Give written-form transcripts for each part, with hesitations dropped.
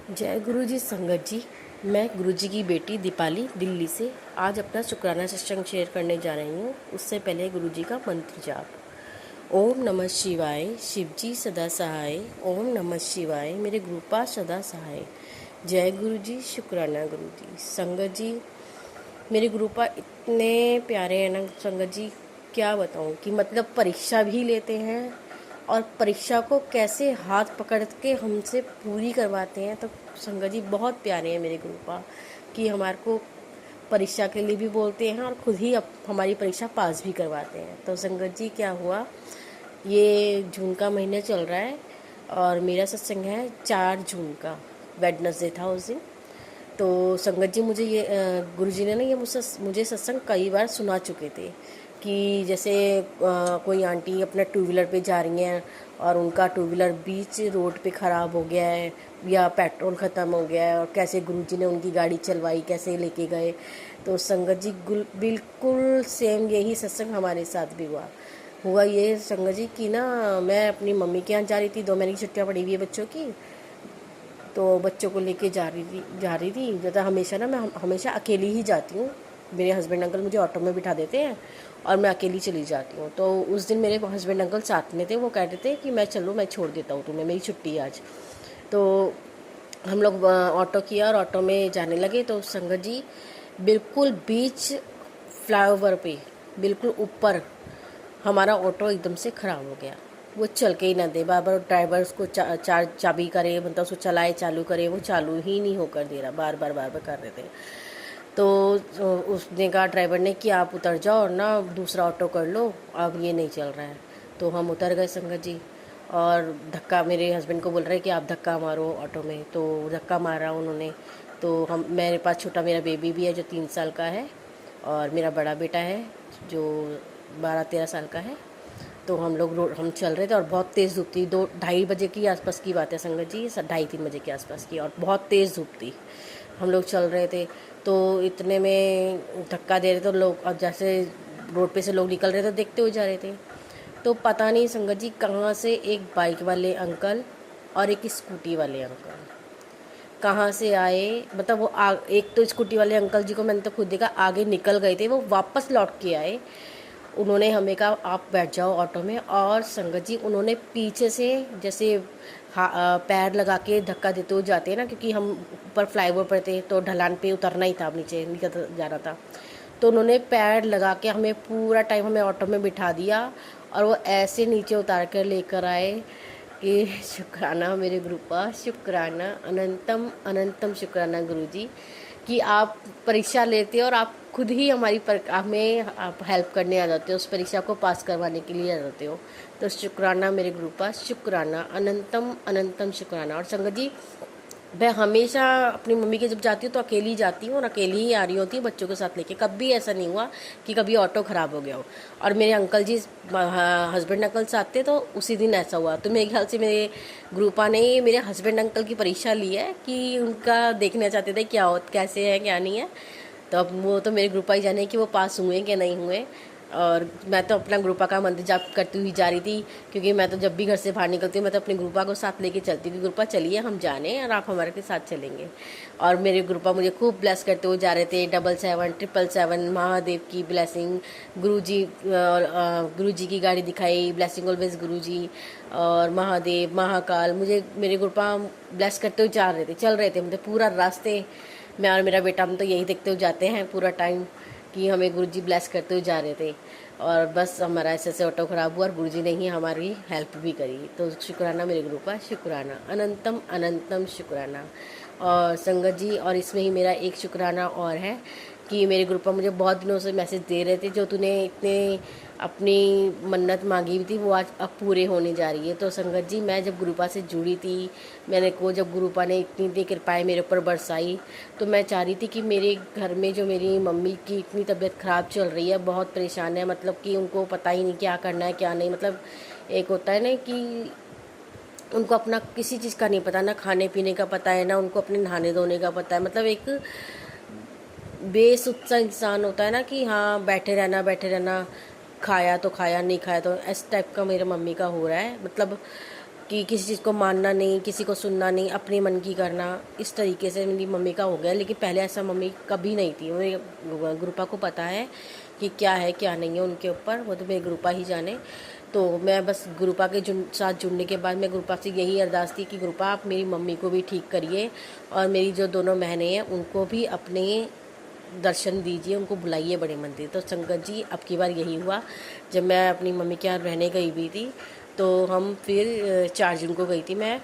जय गुरु जी संगत जी। मैं गुरु जी की बेटी दीपाली दिल्ली से आज अपना शुक्राना सत्संग शेयर करने जा रही हूँ। उससे पहले गुरु जी का मंत्र जाप। ओम नमः शिवाय, शिव जी सदा सहाय। ओम नमः शिवाय, मेरे गुरुपा सदा सहाय। जय गुरु जी, शुक्राना गुरु जी। संगत जी, मेरे गुरुपा इतने प्यारे हैं ना संगत जी, क्या बताऊँ कि मतलब परीक्षा भी लेते हैं और परीक्षा को कैसे हाथ पकड़ के हमसे पूरी करवाते हैं। तो संगत जी बहुत प्यारे हैं मेरे गुरुपा कि हमारे को परीक्षा के लिए भी बोलते हैं और खुद ही अब हमारी परीक्षा पास भी करवाते हैं। तो संगत जी क्या हुआ, ये जून का महीना चल रहा है और मेरा सत्संग है 4 जून का, वेडनेसडे था उस दिन। तो संगत जी मुझे ये गुरुजी ने ना ये मुझे सत्संग कई बार सुना चुके थे कि जैसे कोई आंटी अपना टू व्हीलर पे जा रही हैं और उनका टू व्हीलर बीच रोड पे ख़राब हो गया है या पेट्रोल ख़त्म हो गया है और कैसे गुरुजी ने उनकी गाड़ी चलवाई, कैसे लेके गए। तो संगत जी बिल्कुल सेम यही सत्संग हमारे साथ भी हुआ ये संगत जी कि ना मैं अपनी मम्मी के यहाँ जा रही थी, 2 महीने की छुट्टियाँ पड़ी हुई है बच्चों की। तो बच्चों को लेके जा रही थी ज़्यादा। हमेशा ना मैं हमेशा अकेली ही जाती हूँ। मेरे हस्बैंड अंकल मुझे ऑटो में बिठा देते हैं और मैं अकेली चली जाती हूँ। तो उस दिन मेरे हस्बैंड अंकल साथ में थे, वो कह रहे थे कि मैं चलो, मैं छोड़ देता हूँ तुम्हें, मेरी छुट्टी है आज। तो हम लोग ऑटो किया और ऑटो में जाने लगे। तो संगत जी बिल्कुल बीच फ्लाईओवर पे बिल्कुल ऊपर हमारा ऑटो एकदम से ख़राब हो गया। वो चल के ही ना दे, बार बार ड्राइवर उसको चाबी करे, मतलब उसको चलाए चालू करे, वो चालू ही नहीं होकर दे रहा, बार बार कर रहे थे। तो उसने कहा, ड्राइवर ने, कि आप उतर जाओ और ना दूसरा ऑटो कर लो, अब ये नहीं चल रहा है। तो हम उतर गए संगत जी और धक्का, मेरे हस्बैंड को बोल रहे कि आप धक्का मारो ऑटो में। तो धक्का मारा उन्होंने। तो हम, मेरे पास छोटा मेरा बेबी भी है जो 3 साल का है और मेरा बड़ा बेटा है जो 12-13 साल का है। तो हम लोग हम चल रहे थे और बहुत तेज़ धूप थी। 2-2:30 बजे की आसपास की बात है संगत जी, 2:30-3 बजे के आसपास की, और बहुत तेज़ धूप थी। हम लोग चल रहे थे तो इतने में धक्का दे रहे थे लोग, और जैसे रोड पे से लोग निकल रहे थे देखते हुए जा रहे थे। तो पता नहीं संगत जी कहाँ से एक बाइक वाले अंकल और एक स्कूटी वाले अंकल कहाँ से आए। मतलब वो एक तो स्कूटी वाले अंकल जी को मैंने तो खुद देखा, आगे निकल गए थे, वो वापस लौट के आए। उन्होंने हमें कहा आप बैठ जाओ ऑटो में, और संगत जी उन्होंने पीछे से जैसे पैर लगा के धक्का देते हुए जाते हैं ना, क्योंकि हम ऊपर फ्लाईओवर पर थे तो ढलान पे उतरना ही था, नीचे निकल जाना था। तो उन्होंने पैर लगा के हमें पूरा टाइम हमें ऑटो में बिठा दिया और वो ऐसे नीचे उतार कर लेकर आए कि शुक्राना मेरे गुरुपा, शुक्राना, अनंतम अनंतम शुक्राना गुरु जी कि आप परीक्षा लेते हो और आप खुद ही हमें आप हेल्प करने आ जाते हो, उस परीक्षा को पास करवाने के लिए आ जाते हो। तो शुक्राना मेरे गुरुपा, शुक्राना, अनंतम अनंतम शुक्राना। और संगत जी मैं हमेशा अपनी मम्मी के जब जाती हूँ तो अकेली जाती हूँ और अकेली ही आ रही होती हूँ बच्चों के साथ लेके। कभी ऐसा नहीं हुआ कि कभी ऑटो ख़राब हो गया हो। और मेरे अंकल जी, हस्बैंड अंकल साथ थे, तो उसी दिन ऐसा हुआ। तो मेरे ख्याल से मेरे ग्रुपा ने मेरे हस्बैंड अंकल की परीक्षा ली है कि उनका देखना चाहते थे क्या हो, कैसे है क्या नहीं है। तो अब वो तो मेरे ग्रुपा ही जाने कि वो पास हुए कि नहीं हुए। और मैं तो अपना ग्रुपा का मंत्र जाप करती हुई जा रही थी, क्योंकि मैं तो जब भी घर से बाहर निकलती हूँ मैं तो अपने ग्रुपा को साथ लेके चलती हूँ कि ग्रुपा चलिए हम जाने और आप हमारे के साथ चलेंगे। और मेरे ग्रुपा मुझे खूब ब्लेस करते हुए जा रहे थे। 777 महादेव की ब्लेसिंग, गुरु जी, गुरु जी की गाड़ी दिखाई, ब्लेसिंग ऑलवेज गुरु जी और महादेव महाकाल, मुझे मेरे ग्रुपा ब्लेस करते हुए जा रहे थे, चल रहे थे। मतलब पूरा रास्ते मैं और मेरा बेटा हम तो यही देखते हुए जाते हैं पूरा टाइम कि हमें गुरुजी ब्लेस करते हुए जा रहे थे। और बस हमारा ऐसे ऑटो ख़राब हुआ और गुरुजी ने ही हमारी हेल्प भी करी। तो शुक्राना मेरे गुरु का, शुक्राना, अनंतम अनंतम शुक्राना। और संगत जी, और इसमें ही मेरा एक शुक्राना और है कि मेरे ग्रुप पर मुझे बहुत दिनों से मैसेज दे रहे थे, जो तूने इतने अपनी मन्नत मांगी हुई थी वो आज अब पूरे होने जा रही है। तो संगत जी मैं जब गुरुपा से जुड़ी थी, मैंने को जब गुरुपा ने इतनी इतनी कृपाएँ मेरे ऊपर बरसाई, तो मैं चाह रही थी कि मेरे घर में जो मेरी मम्मी की इतनी तबीयत ख़राब चल रही है, बहुत परेशान है, मतलब कि उनको पता ही नहीं क्या करना है क्या नहीं। मतलब एक होता है ना कि उनको अपना किसी चीज़ का नहीं पता, ना खाने पीने का पता है, ना उनको अपने नहाने धोने का पता है। मतलब एक बेसुध सा इंसान होता है ना कि हाँ बैठे रहना, खाया तो खाया, नहीं खाया तो, इस टाइप का मेरे मम्मी का हो रहा है। मतलब कि किसी चीज़ को मानना नहीं, किसी को सुनना नहीं, अपने मन की करना, इस तरीके से मेरी मम्मी का हो गया। लेकिन पहले ऐसा मम्मी कभी नहीं थी। मेरे गुरुपा को पता है कि क्या है क्या नहीं है उनके ऊपर, वो तो मेरे गुरुपा ही जाने। तो मैं बस गुरुपा के साथ जुड़ने के बाद मैं गुरुपा से यही अरदास थी कि गुरुपा आप मेरी मम्मी को भी ठीक करिए और मेरी जो दोनों बहनें हैं उनको भी अपने दर्शन दीजिए, उनको बुलाइए बड़े मंदिर। तो संगत जी अब की बार यही हुआ। जब मैं अपनी मम्मी के यहाँ रहने गई हुई थी तो हम फिर 4 जून को गई थी मैं।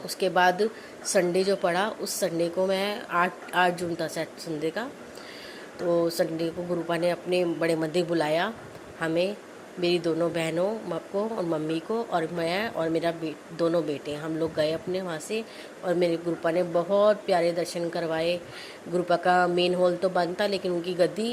उसके बाद संडे जो पड़ा उस संडे को मैं 8 जून था शायद संडे का, तो संडे को गुरुपा ने अपने बड़े मंदिर बुलाया हमें, मेरी दोनों बहनों को और मम्मी को, और मैं और मेरा दोनों बेटे, हम लोग गए अपने वहाँ से। और मेरे गुरुपा ने बहुत प्यारे दर्शन करवाए। गुरुपा का मेन हॉल तो बंद था लेकिन उनकी गद्दी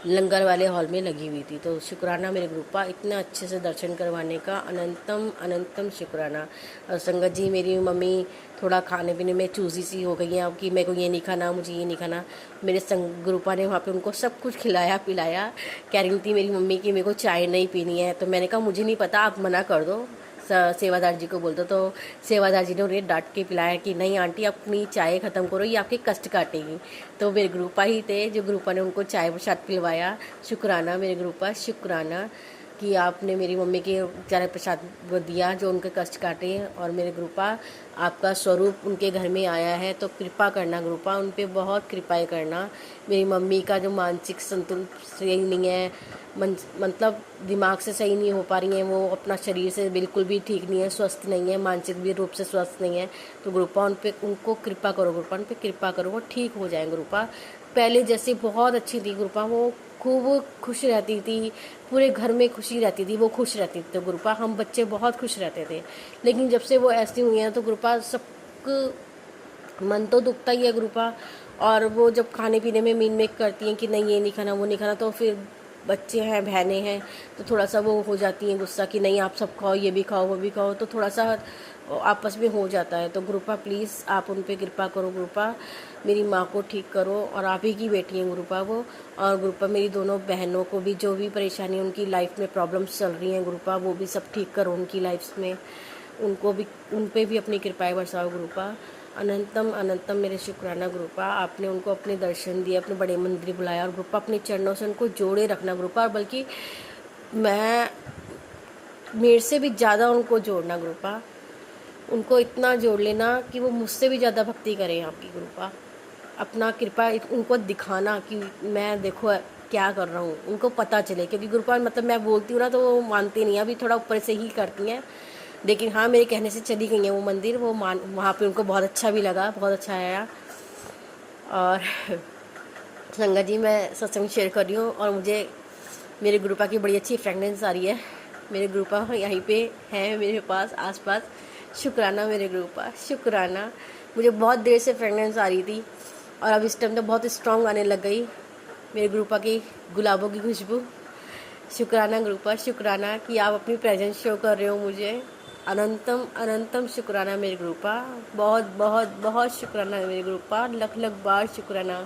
लंगर वाले हॉल में लगी हुई थी। तो शुक्राना मेरे गुरुपा, इतना अच्छे से दर्शन करवाने का अनंतम अनंतम शुक्राना। और संगत जी मेरी मम्मी थोड़ा खाने पीने में चूज़ी सी हो गई हैं अब कि मेरे को ये नहीं खाना, मुझे ये नहीं खाना। मेरे गुरुपा ने वहाँ पे उनको सब कुछ खिलाया पिलाया। कह रही थी मेरी मम्मी कि मेरे को चाय नहीं पीनी है, तो मैंने कहा मुझे नहीं पता, आप मना कर दो, सेवादार जी को बोल दो। तो सेवादार जी ने उन्हें डांट के पिलाया कि नहीं आंटी अपनी चाय ख़त्म करो, ये आपके कष्ट काटेगी। तो मेरे गुरुपा ही थे जो गुरुपा ने उनको चाय प्रसाद पिलवाया। शुक्राना मेरे गुरुपा, शुक्राना कि आपने मेरी मम्मी के चाय प्रसाद दिया जो उनके कष्ट काटे। और मेरे गुरुपा आपका स्वरूप उनके घर में आया है तो कृपा करना गुरुपा, उन पे बहुत कृपाएं करना। मेरी मम्मी का जो मानसिक संतुलन सही नहीं है, मतलब दिमाग से सही नहीं हो पा रही हैं वो, अपना शरीर से बिल्कुल भी ठीक नहीं है, स्वस्थ नहीं है, मानसिक भी रूप से स्वस्थ नहीं है। तो गुरुपा उनको कृपा करो गुरुपा, उन पे कृपा करो, वो ठीक हो जाए गुरुपा। पहले जैसे बहुत अच्छी थी गुरुपा, वो खूब खुश रहती थी, पूरे घर में खुशी रहती थी, वो खुश रहती थी। तो गुरुपा हम बच्चे बहुत खुश रहते थे। लेकिन जब से वो ऐसी हुई हैं तो गुरुपा सबको मन तो दुखता ही है गुरुपा। और वो जब खाने पीने में मीन मेक करती हैं कि नहीं ये नहीं खाना वो नहीं खाना, तो फिर बच्चे हैं बहनें हैं तो थोड़ा सा वो हो जाती हैं गुस्सा कि नहीं आप सब खाओ, ये भी खाओ वो भी खाओ, तो थोड़ा सा आपस में हो जाता है। तो गुरुपा प्लीज़ आप उन पे कृपा करो गुरुपा, मेरी माँ को ठीक करो। और आप ही की बेटी हैं गुरुपा वो। और गुरुपा मेरी दोनों बहनों को भी जो भी परेशानी उनकी लाइफ में प्रॉब्लम्स चल रही हैं गुरुपा, वो भी सब ठीक करो उनकी लाइफ में, उनको भी उन पे भी अपनी कृपाएं बरसाओ गुरुपा। अनंतम अनंतम मेरे शुक्राना गुरुपा, आपने उनको अपने दर्शन दिए, अपने बड़े मंदिर बुलाया। और गुरुपा अपने चरणों से उनको जोड़े रखना गुरुपा, और बल्कि मेरे से भी ज़्यादा उनको जोड़ना गुरुपा, उनको इतना जोड़ लेना कि वो मुझसे भी ज़्यादा भक्ति करें आपकी गुरुपा। अपना कृपा उनको दिखाना कि मैं देखो क्या कर रहा हूँ, उनको पता चले। क्योंकि गुरुपा मतलब मैं बोलती हूँ ना तो वो मानती नहीं, अभी थोड़ा ऊपर से ही करती हैं। लेकिन हाँ मेरे कहने से चली गई हैं वो मंदिर, वो वहाँ पे उनको बहुत अच्छा भी लगा, बहुत अच्छा आया। और संगत जी मैं सत्संग शेयर कर रही हूँ और मुझे मेरे गुरुपा की बड़ी अच्छी फ्रेगनेंस आ रही है। मेरे गुरुपा यहीं पे हैं मेरे पास आसपास। शुक्राना मेरे गुरुपा, शुक्राना। मुझे बहुत देर से फ्रेगनेंस आ रही थी और अब इस टाइम तो बहुत स्ट्रॉन्ग आने लग गई मेरे गुरुपा की गुलाबों की खुशबू। शुक्राना गुरुपा, शुक्राना कि आप अपनी प्रेजेंस शो कर रहे हो मुझे। अनंतम अनंतम शुक्राना मेरे गुरुपा, बहुत बहुत बहुत शुक्राना मेरे गुरुपा, लख लख बार शुक्राना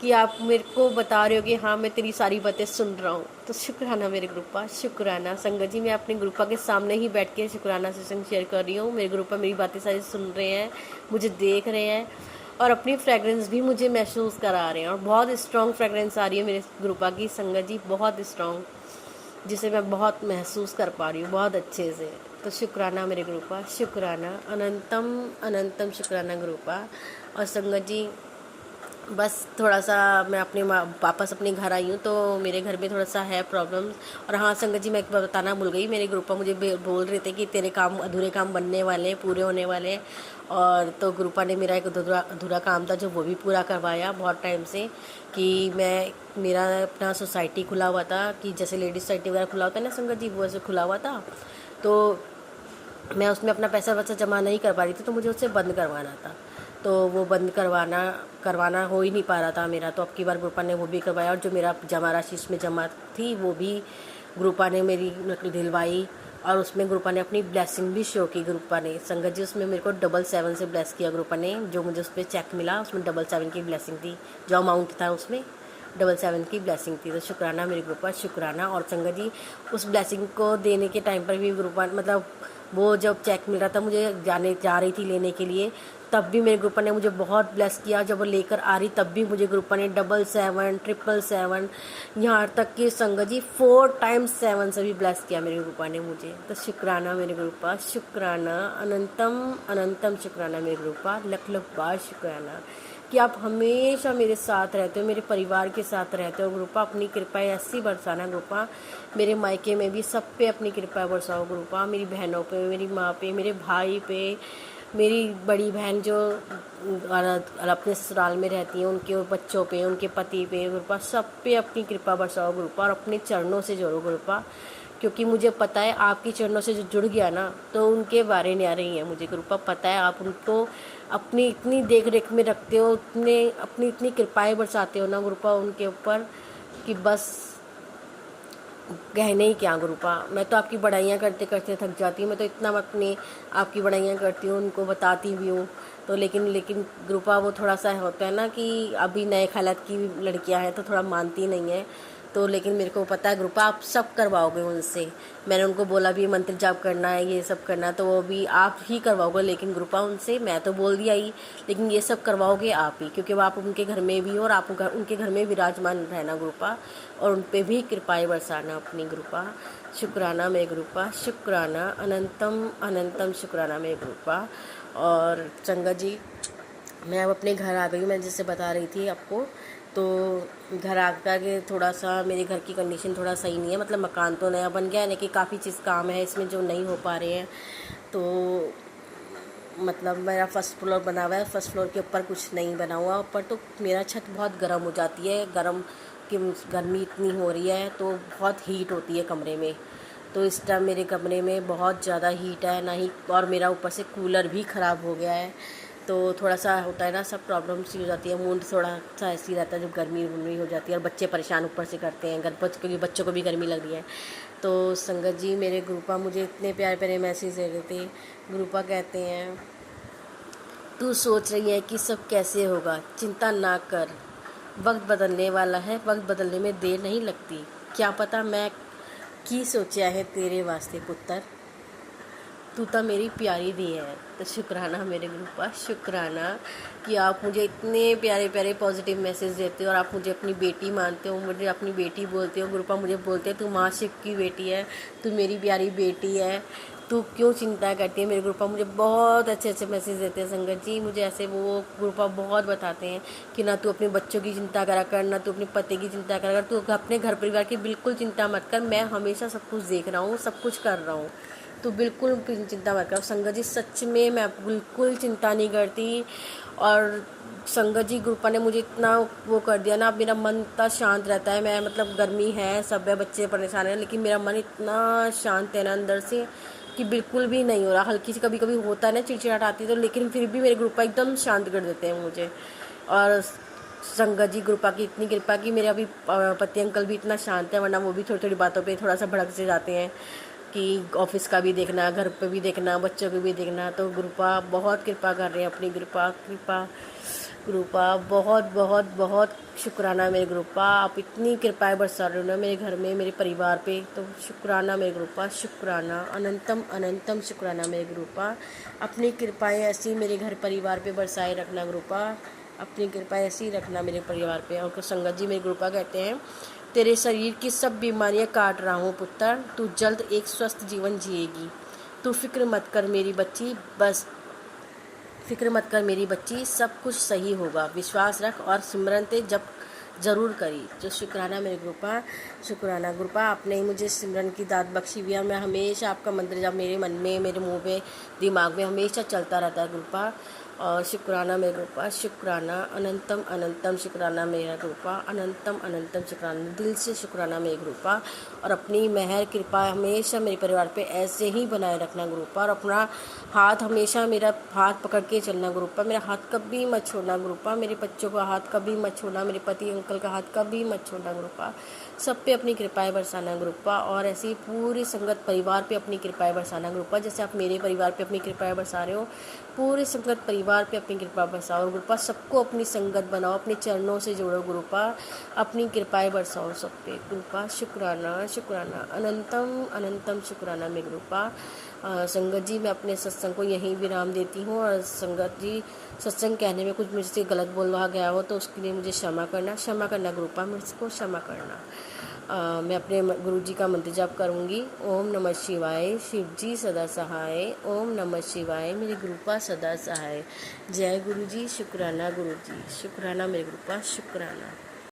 कि आप मेरे को बता रहे हो कि हाँ मैं तेरी सारी बातें सुन रहा हूँ। तो शुक्राना मेरे गुरुपा, शुक्राना। संगत जी मैं अपने गुरुपा के सामने ही बैठ के शुक्राना सत्संग शेयर कर रही हूँ। मेरे गुरुपा मेरी बातें सारी सुन रहे हैं, मुझे देख रहे हैं और अपनी फ्रेगरेंस भी मुझे महसूस करा रहे हैं। और बहुत स्ट्रॉन्ग फ्रेगरेंस आ रही है मेरे गुरुपा की संगत जी, बहुत स्ट्रॉन्ग, जिसे मैं बहुत महसूस कर पा रही हूँ बहुत अच्छे से। तो शुक्राना मेरे गुरुपा, शुक्राना, अनंतम अनंतम शुक्राना गुरुपा। और संगत जी बस थोड़ा सा मैं अपने वापस अपने घर आई हूँ तो मेरे घर में थोड़ा सा है प्रॉब्लम्स। और हाँ संगत जी मैं एक बार बताना भूल गई, मेरे गुरुपा मुझे बोल रहे थे कि तेरे काम अधूरे काम बनने वाले पूरे होने वाले। और तो गुरुपा ने मेरा एक अधूरा काम था जो वो भी पूरा करवाया बहुत टाइम से। कि मेरा अपना सोसाइटी खुला हुआ था, कि जैसे लेडीज सोसाइटी वगैरह खुला होता है ना संगत जी, वो ऐसे खुला हुआ था। तो मैं उसमें अपना पैसा वैसा जमा नहीं कर पा रही थी, तो मुझे उससे बंद करवाना था। तो वो बंद करवाना हो ही नहीं पा रहा था मेरा। तो अब की बार गुरुपा ने वो भी करवाया और जो मेरा जमा राशि इसमें जमा थी वो भी गुरुपा ने मेरी दिलवाई। और उसमें गुरुपा ने अपनी ब्लेसिंग भी शो की। गुरुपा ने संगत जी उसमें मेरे को 777 से ब्लेस किया गुरुपा ने। जो मुझे उस पर चेक मिला उसमें 777 की ब्लेसिंग थी, जो अमाउंट था उसमें 777 की ब्लेसिंग थी। तो शुक्राना मेरे गुरुपा, शुक्राना। और संगत जी उस ब्लेसिंग को देने के टाइम पर भी गुरुपा मतलब वो जब चेक मिल रहा था मुझे जा रही थी लेने के लिए, तब भी मेरे ग्रुपा ने मुझे बहुत ब्लेस किया। जब वो लेकर आ रही तब भी मुझे ग्रुपा ने 777 777 यहाँ तक कि संगत जी 4 टाइम्स 7 से भी ब्लेस किया मेरे ग्रुपा ने मुझे। तो शुक्राना मेरे ग्रुपा, शुक्राना, अनंतम अनंतम शुक्राना मेरे ग्रुपा, लख लख बार शुक्राना कि आप हमेशा मेरे साथ रहते हो, मेरे परिवार के साथ रहते हो ग्रुपा। अपनी कृपा ऐसी बरसाना ग्रुपा, मेरे मायके में भी सब पे अपनी कृपा बरसाओ ग्रुपा, मेरी बहनों पे, मेरी माँ पे, मेरे भाई पे, मेरी बड़ी बहन जो अपने ससुराल में रहती हैं उनके बच्चों पे, उनके पति पे ग्रुपा, सब पे अपनी कृपा बरसाओ ग्रुपा और अपने चरणों से जोड़ो ग्रुपा। क्योंकि मुझे पता है आपके चरणों से जो जुड़ गया ना तो उनके बारे नहीं आ रही है मुझे ग्रुपा, पता है आप उनको अपनी इतनी देख रेख में रखते हो, अपनी इतनी कृपाएं बरसाते हो ना ग्रुपा उनके ऊपर कि बस कहने ही क्या ग्रुपा। मैं तो आपकी बड़ाइयाँ करते करते थक जाती हूँ, मैं तो इतना अपनी आपकी बड़ाइयाँ करती हूँ, उनको बताती भी हूँ। तो लेकिन ग्रुपा वो थोड़ा सा होता है ना कि अभी नए हालात की लड़कियाँ हैं तो थोड़ा मानती नहीं है। तो लेकिन मेरे को पता है ग्रुपा आप सब करवाओगे उनसे। मैंने उनको बोला भी मंत्र जाप करना है, ये सब करना है, तो वो भी आप ही करवाओगे। लेकिन ग्रुपा उनसे मैं तो बोल दिया ही, लेकिन ये सब करवाओगे आप ही, क्योंकि वो आप उनके घर में भी हो और आप उनके घर में विराजमान रहना ग्रुपा और उन पर भी कृपाएँ बरसाना अपनी ग्रुपा। शुक्राना मेरे ग्रुपा, शुक्राना, अनंतम अनंतम शुक्राना मेरे ग्रुपा। और संगत जी मैं अब अपने घर आ गई हूँ, मैं जैसे बता रही थी आपको। तो घर आकर के थोड़ा सा मेरे घर की कंडीशन थोड़ा सही नहीं है, मतलब मकान तो नया बन गया है लेकिन काफ़ी चीज़ काम है इसमें जो नहीं हो पा रहे हैं। तो मतलब मेरा फर्स्ट फ्लोर बना हुआ है, फर्स्ट फ्लोर के ऊपर कुछ नहीं बना हुआ, ऊपर तो मेरा छत बहुत गर्म हो जाती है, गर्मी इतनी हो रही है तो बहुत हीट होती है कमरे में। तो इस टाइम मेरे कमरे में बहुत ज़्यादा हीट है ना ही, और मेरा ऊपर से कूलर भी ख़राब हो गया है। तो थोड़ा सा होता है ना, सब प्रॉब्लम सी हो जाती है, मूड थोड़ा सा ऐसी रहता है जब गर्मी हो जाती है और बच्चे परेशान ऊपर से करते हैं, क्योंकि बच्चों को भी गर्मी लग रही है। तो संगत जी मेरे ग्रुपा मुझे इतने प्यारे प्यारे मैसेज दे रहे थे। ग्रुपा कहते हैं तू सोच रही है कि सब कैसे होगा, चिंता ना कर, वक्त बदलने वाला है, वक्त बदलने में देर नहीं लगती। क्या पता मैं की सोचा है तेरे वास्ते पुत्र, तू तो मेरी प्यारी दी है। तो शुक्राना मेरे ग्रुपा, शुक्राना कि आप मुझे इतने प्यारे प्यारे पॉजिटिव मैसेज देते हो और आप मुझे अपनी बेटी मानते हो, मुझे अपनी बेटी बोलते हो ग्रुपा। मुझे बोलते हैं तू माँ शिव की बेटी है, तू मेरी प्यारी बेटी है, तू क्यों चिंता करती है मेरे ग्रुपा। मुझे बहुत अच्छे अच्छे मैसेज देते हैं संगत जी, मुझे ऐसे वो ग्रुपा बहुत बताते हैं कि ना तू अपने बच्चों की चिंता करा कर, ना तू अपने पति की चिंता करा कर, तू अपने घर परिवार की बिल्कुल चिंता मत कर, मैं हमेशा सब कुछ देख रहा हूँ, सब कुछ कर रहा हूँ, तो बिल्कुल चिंता मत कर। संगत जी सच में मैं बिल्कुल चिंता नहीं करती। और संगत जी ग्रुपा ने मुझे इतना वो कर दिया ना, अब मेरा मन इतना शांत रहता है। मैं मतलब गर्मी है, सब है, बच्चे परेशान हैं, लेकिन मेरा मन इतना शांत है ना अंदर से कि बिल्कुल भी नहीं हो रहा। हल्की सी कभी कभी होता है ना चिड़चिड़ाहट आती है तो, लेकिन फिर भी मेरे ग्रुपा एकदम शांत कर देते हैं मुझे। और संगत जी ग्रुपा की इतनी कृपा कि मेरे अभी पति अंकल भी इतना शांत है, वरना वो भी थोड़ी थोड़ी बातों पे थोड़ा सा भड़क से जाते हैं कि ऑफिस का भी देखना, घर पे भी देखना, बच्चों को भी देखना। तो ग्रुपा बहुत कृपा कर रहे हैं अपनी ग्रुपा बहुत बहुत बहुत शुक्राना मेरे ग्रुपा। आप इतनी कृपाएं बरसा रहे हो ना मेरे घर में, मेरे परिवार पे, तो शुक्राना मेरे ग्रुपा, शुक्राना, अनंतम अनंतम शुक्राना मेरे ग्रुपा। अपनी कृपाएं ऐसी मेरे घर परिवार पे बरसाए रखना ग्रुपा, अपनी कृपा ऐसी रखना मेरे परिवार पे। और संगत जी मेरे ग्रुपा कहते हैं तेरे शरीर की सब बीमारियां काट रहा हूँ पुत्र, तू जल्द एक स्वस्थ जीवन जिएगी। तू फिक्र मत कर मेरी बच्ची, बस फिक्र मत कर मेरी बच्ची, सब कुछ सही होगा, विश्वास रख और सिमरन ते जब ज़रूर करी। जो शुक्राना मेरे ग्रुपा, शुक्राना ग्रुपा, आपने ही मुझे सिमरन की दात बख्शी भी है। मैं हमेशा आपका मंत्र जब मेरे मन में, मेरे मुंह पे, दिमाग में हमेशा चलता रहता है ग्रुपा। और शुक्राना मेरे ग्रुपा, शुक्राना, अनंतम अनंतम शुक्राना मेरा ग्रुपा, अनंतम अनंतम शुक्राना, दिल से शुक्राना मेरे ग्रुपा। और अपनी मेहर कृपा हमेशा मेरे परिवार पे ऐसे ही बनाए रखना ग्रुपा। और अपना हाथ हमेशा, मेरा हाथ पकड़ के चलना ग्रुपा, मेरा हाथ कभी मत छोड़ना ग्रुपा, मेरे बच्चों का हाथ कभी मत छोड़ना, मेरे पति अंकल का हाथ कभी मत छोड़ना ग्रुपा। सब पे अपनी कृपाएं बरसाना ग्रुपा, और ऐसी पूरी संगत परिवार पे अपनी कृपाएं बरसाना ग्रुपा। जैसे आप मेरे परिवार पे अपनी कृपाएं बरसा रहे हो, पूरे संगत परिवार पे अपनी कृपा बरसाओ ग्रुपा। सबको अपनी संगत बनाओ, अपने चरणों से जोड़ो ग्रुपा, अपनी कृपाएं बरसाओ सब पे ग्रुपा। शुक्राना शुक्राना, अनंतम अनंतम शुक्राना में ग्रुपा। संगत जी, मैं अपने सत्संग को यहीं विराम देती हूँ, और संगत जी, सत्संग कहने में कुछ मुझसे गलत बोला गया हो तो उसके लिए मुझे क्षमा करना गुरुपा, मुझको क्षमा करना। मैं अपने गुरु जी का मंत्र जाप करूँगी। ओम नमः शिवाय, शिव जी सदा सहाय। ओम नमः शिवाय, मेरे गुरुपा सदा सहाय। जय गुरु जी, शुक्राना गुरु जी, शुक्राना मेरे गुरुपा, शुक्राना।